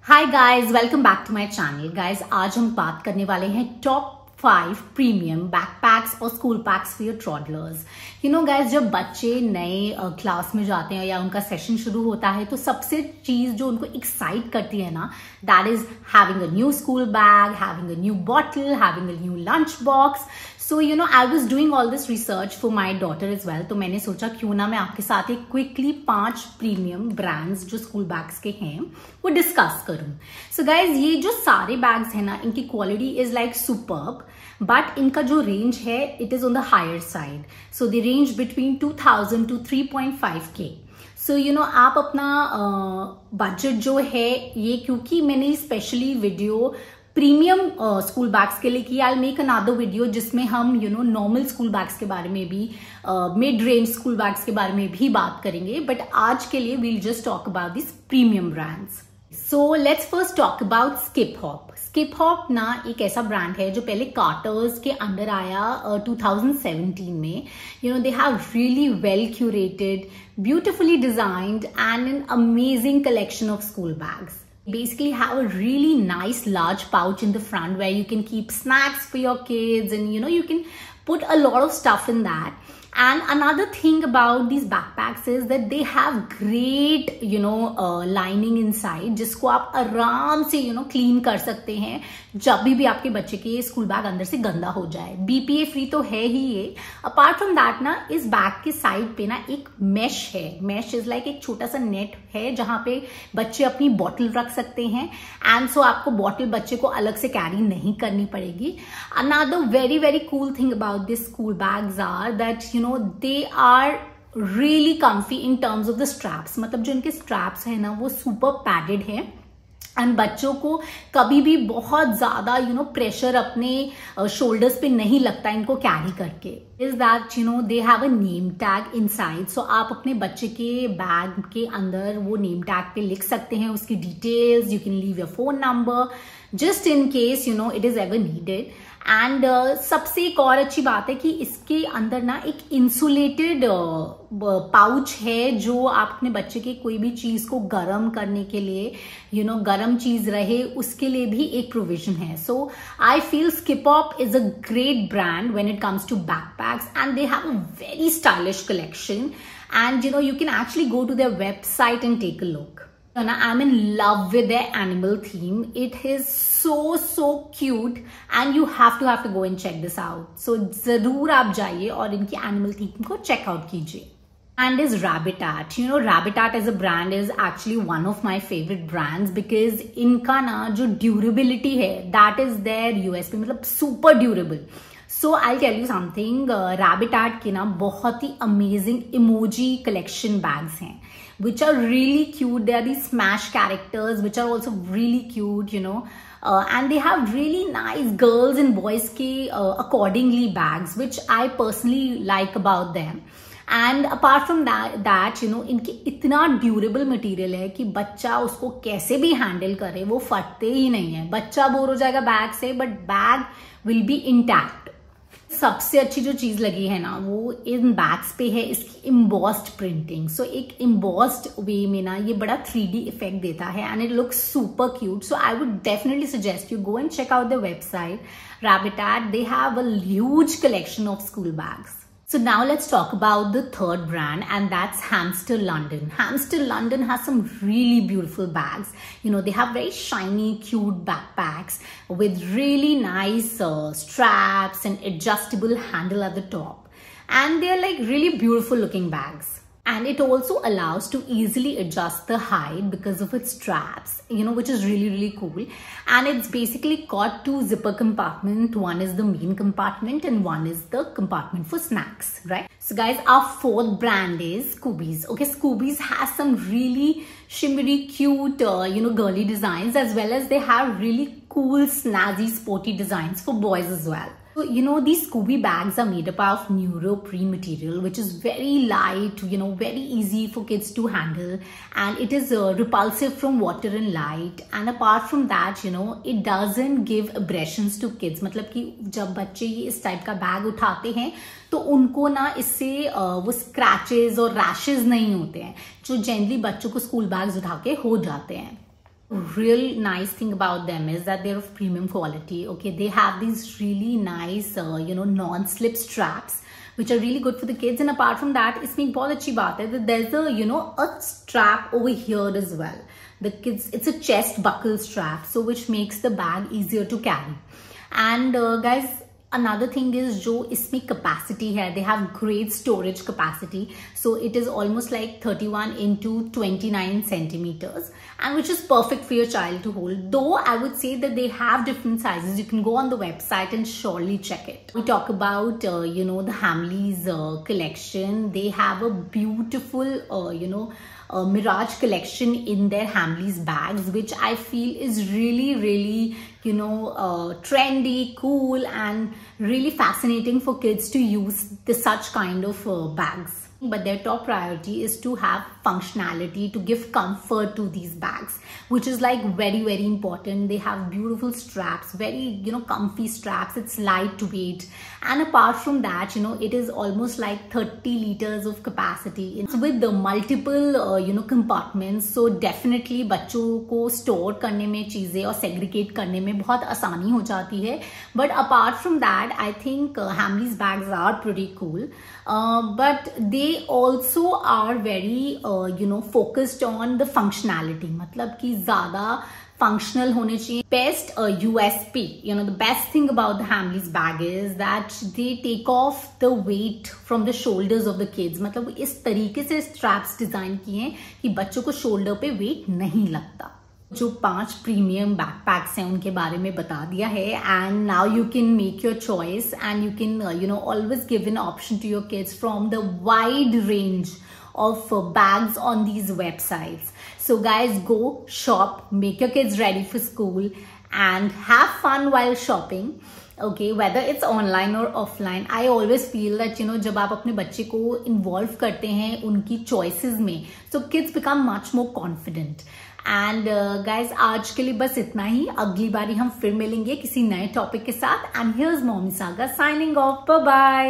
Hi guys, welcome back to my channel. Guys, आज हम बात करने वाले हैं टॉप 5 प्रीमियम बैकपैक्स और school packs for your toddlers. You know guys, जब बच्चे नए क्लास में जाते हैं या उनका सेशन शुरू होता है तो सबसे चीज जो उनको एक्साइट करती है ना, that is having a new school bag, having a new bottle, having a new lunch box. So you no, I was doing all this research for my daughter is well. तो मैंने सोचा क्यों ना मैं आपके साथ एक क्विकली 5 प्रीमियम ब्रांड्स जो स्कूल बैग्स के हैं वो डिस्कस करूं। सो गाइज, ये जो सारे बैग्स हैं ना, इनकी quality is like superb, but इनका जो रेंज है it is on the higher side. So they range between 2000 to 3.5K। So you know, आप अपना बजट जो है ये, क्योंकि मैंने specially video premium school bags के लिए की, आई मेक अनदर वीडियो जिसमें हम you know normal school bags के बारे में भी, मिड रेंज स्कूल बैग्स के बारे में भी बात करेंगे, बट आज के लिए we'll just talk about this premium brands. So let's first talk about skip hop. Skip hop ना एक ऐसा ब्रांड है जो पहले कार्टर्स के अंडर आया 2017 में। You know, they have really well curated, beautifully designed and an amazing collection of school bags. Basically have a really nice large pouch in the front where you can keep snacks for your kids, and you know, you can put a lot of stuff in that. And another thing about these backpacks is that they have great you know lining inside, जिसको आप आराम से you know clean कर सकते हैं जब भी आपके बच्चे के स्कूल बैग अंदर से गंदा हो जाए। BPA फ्री तो है ही ये। अपार्ट फ्रॉम दैट ना, इस बैग के साइड पे ना एक मेश है। मेश इज लाइक एक छोटा सा नेट है जहां पे बच्चे अपनी बॉटल रख सकते हैं, एंड सो आपको बॉटल बच्चे को अलग से कैरी नहीं करनी पड़ेगी। Another very very cool thing about this school bags are that you know they are really comfy in terms of the straps। मतलब जो इनके straps है ना वो super padded है, एंड बच्चों को कभी भी बहुत ज्यादा यू नो प्रेशर अपने शोल्डर्स पे नहीं लगता इनको कैरी करके। Is that you know they have a name tag inside. So आप अपने बच्चे के बैग के अंदर वो नेम टैग पे लिख सकते हैं उसकी details. You can leave your phone number just in case you know it is ever needed. And सबसे एक और अच्छी बात है कि इसके अंदर ना एक इंसुलेटेड पाउच है जो आप अपने बच्चे के कोई भी चीज को गर्म करने के लिए यू नो गर्म चीज रहे उसके लिए भी एक प्रोविजन है। So I feel Skip Hop is a great brand when it comes to backpacks, and they have a very stylish collection, and you know you can actually go to their website and take a look. And I'm in love with their animal theme. It is so cute, and you have to go and check this out. So जरूर आप जाइए और इनकी animal theme को check out कीजिए. And is Rabbitat. You know, Rabbitat as a brand is actually one of my favorite brands because इनका ना जो durability है that is their USP, मतलब super durable. So I'll tell you something, Rabbitat के ना बहुत ही amazing emoji collection bags हैं which are really cute. They are these smash characters which are also really cute, you know, and they have really nice girls and boys के accordingly bags which I personally like about them. And apart from that you know इनकी इतना durable material है कि बच्चा उसको कैसे भी handle करे वो फटते ही नहीं है। बच्चा बोर हो जाएगा बैग से, but bag will be intact. सबसे अच्छी जो चीज लगी है ना वो इन बैग्स पे है इसकी इम्बॉस्ड प्रिंटिंग। सो एक इम्बॉस्ड वे में ना ये बड़ा 3D इफेक्ट देता है, and it looks super cute. So I would definitely suggest you go and check out the website Rabbitat. They have a huge collection of school bags. So now let's talk about the third brand, and that's Hamster London. Hamster London has some really beautiful bags. You know, they have very shiny, cute backpacks with really nice straps and adjustable handle at the top. And they're like really beautiful looking bags. And it also allows to easily adjust the height because of its straps, you know, which is really cool. And it's basically got 2 zipper compartments. One is the main compartment and one is the compartment for snacks, right? So guys, our fourth brand is Scoobies. Okay, Scoobies has some really shimmery, cute, you know, girly designs, as well as they have really cool, snazzy, sporty designs for boys as well. So, you know, these Scooby bags are made up of neoprene material, which is very light, you know, very easy for kids to handle, and it is repulsive from water and light. And apart from that, you know, it doesn't give abrasions to kids. मतलब कि जब बच्चे ये इस type का bag उठाते हैं तो उनको ना इससे वो स्क्रैचेस और रैशेस नहीं होते हैं जो जनरली बच्चों को स्कूल बैग्स उठा के हो जाते हैं। Real nice thing about them is that they're of premium quality. Okay, they have these really nice non-slip straps which are really good for the kids. And apart from that, इसमें एक बहुत अच्छी बात है that there's a strap over here as well. The kids, it's a chest buckle strap, so which makes the bag easier to carry. And guys, another thing is जो इसमें capacity है, they have great storage capacity, so it is almost like 31 into 29 centimeters, and which is perfect for your child to hold. Though I would say that they have different sizes. You can go on the website and surely check it. We talk about the Hamleys collection. They have a beautiful Mirage collection in their Hamleys bags, which I feel is really trendy, cool, and really fascinating for kids to use such kind of bags. But their top priority is to have functionality, to give comfort to these bags, which is like very important. They have beautiful straps, very comfy straps. It's lightweight, and apart from that, it is almost like 30 liters of capacity. It's with the multiple compartments, so definitely बच्चों को store करने में चीजें और segregate करने में बहुत आसानी हो जाती है. But apart from that, I think Hamleys bags are pretty cool, but they also are very focused on the functionality. मतलब कि ज़्यादा functional होने चाहिए. Best USP, the best thing about the Hamleys bag is that they take off the weight from the shoulders of the kids. मतलब इस तरीके से straps design किए हैं कि बच्चों को shoulder पे weight नहीं लगता. जो 5 प्रीमियम बैकपैक्स हैं उनके बारे में बता दिया है, and now you can make your choice and you can always give an option to your kids from the wide range of bags on these websites. So guys, go shop, make your kids ready for school, and have fun while shopping. Okay, whether it's online or offline, I always feel that जब आप अपने बच्चे को involve करते हैं उनकी choices में, so kids become much more confident. And guys, आज के लिए बस इतना ही. अगली बारी हम फिर मिलेंगे किसी नए टॉपिक के साथ. And here's Mommy Saga signing off. Bye bye.